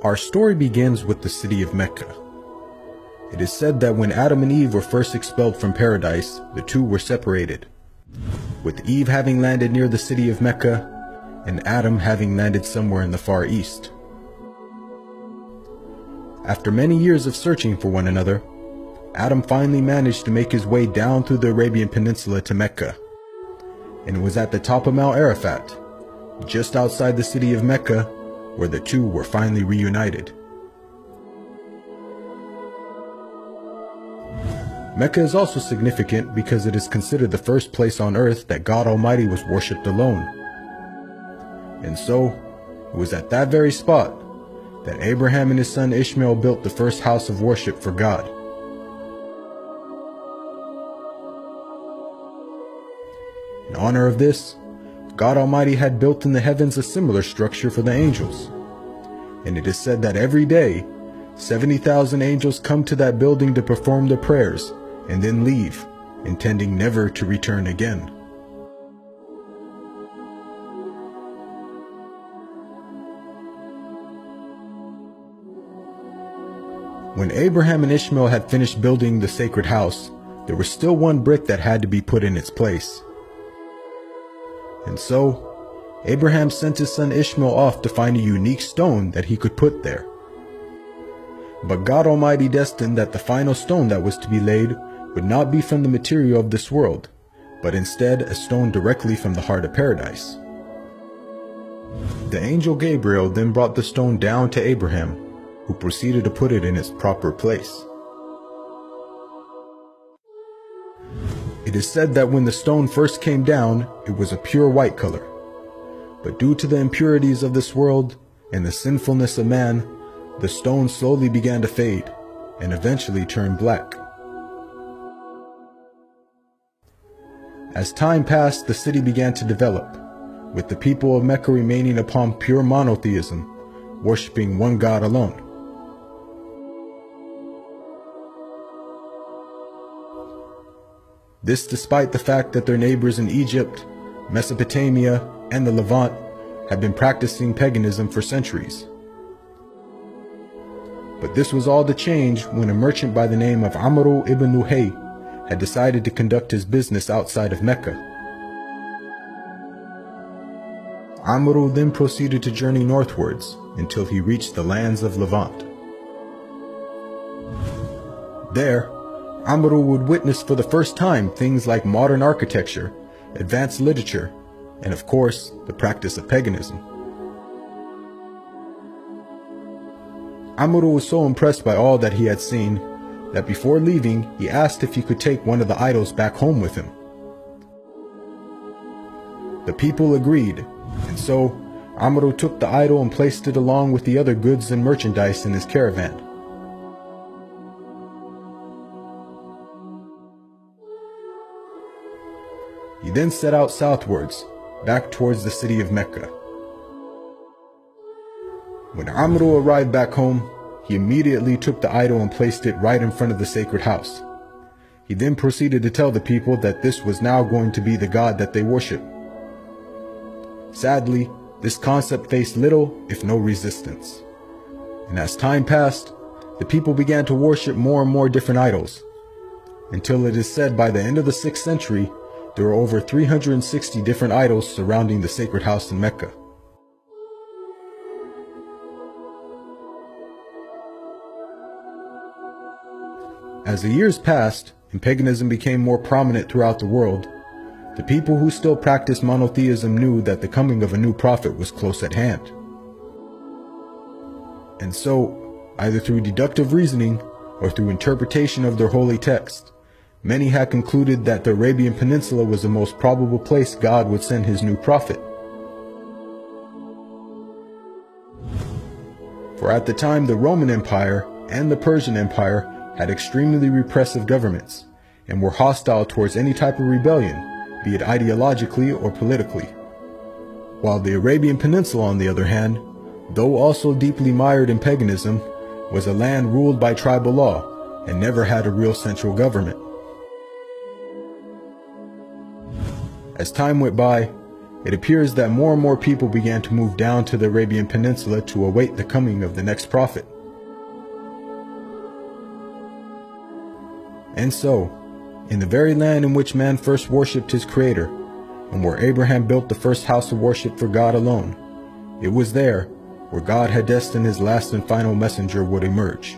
Our story begins with the city of Mecca. It is said that when Adam and Eve were first expelled from paradise, the two were separated, with Eve having landed near the city of Mecca, and Adam having landed somewhere in the Far East. After many years of searching for one another, Adam finally managed to make his way down through the Arabian Peninsula to Mecca, and it was at the top of Mount Arafat, just outside the city of Mecca, where the two were finally reunited. Mecca is also significant because it is considered the first place on earth that God Almighty was worshipped alone. And so, it was at that very spot that Abraham and his son Ishmael built the first house of worship for God. In honor of this, God Almighty had built in the heavens a similar structure for the angels. And it is said that every day, 70,000 angels come to that building to perform their prayers and then leave, intending never to return again. When Abraham and Ishmael had finished building the sacred house, there was still one brick that had to be put in its place. And so, Abraham sent his son Ishmael off to find a unique stone that he could put there. But God Almighty destined that the final stone that was to be laid would not be from the material of this world, but instead a stone directly from the heart of paradise. The angel Gabriel then brought the stone down to Abraham, who proceeded to put it in its proper place. It is said that when the stone first came down, it was a pure white color. But due to the impurities of this world and the sinfulness of man, the stone slowly began to fade and eventually turned black. As time passed, the city began to develop, with the people of Mecca remaining upon pure monotheism, worshiping one God alone. This despite the fact that their neighbors in Egypt, Mesopotamia, and the Levant had been practicing paganism for centuries. But this was all to change when a merchant by the name of Amr ibn Luhay had decided to conduct his business outside of Mecca. Amr then proceeded to journey northwards until he reached the lands of Levant. There, Amr would witness for the first time things like modern architecture, advanced literature, and of course, the practice of paganism. Amr was so impressed by all that he had seen that before leaving, he asked if he could take one of the idols back home with him. The people agreed, and so Amr took the idol and placed it along with the other goods and merchandise in his caravan. He then set out southwards, back towards the city of Mecca. When Amr arrived back home, he immediately took the idol and placed it right in front of the sacred house. He then proceeded to tell the people that this was now going to be the god that they worship. Sadly, this concept faced little, if no resistance. And as time passed, the people began to worship more and more different idols, until it is said by the end of the 6th century, there were over 360 different idols surrounding the sacred house in Mecca. As the years passed and paganism became more prominent throughout the world, the people who still practiced monotheism knew that the coming of a new prophet was close at hand. And so, either through deductive reasoning or through interpretation of their holy text, many had concluded that the Arabian Peninsula was the most probable place God would send his new prophet. For at the time, the Roman Empire and the Persian Empire had extremely repressive governments and were hostile towards any type of rebellion, be it ideologically or politically. While the Arabian Peninsula, on the other hand, though also deeply mired in paganism, was a land ruled by tribal law and never had a real central government. As time went by, it appears that more and more people began to move down to the Arabian Peninsula to await the coming of the next prophet. And so, in the very land in which man first worshipped his Creator, and where Abraham built the first house of worship for God alone, it was there where God had destined his last and final messenger would emerge.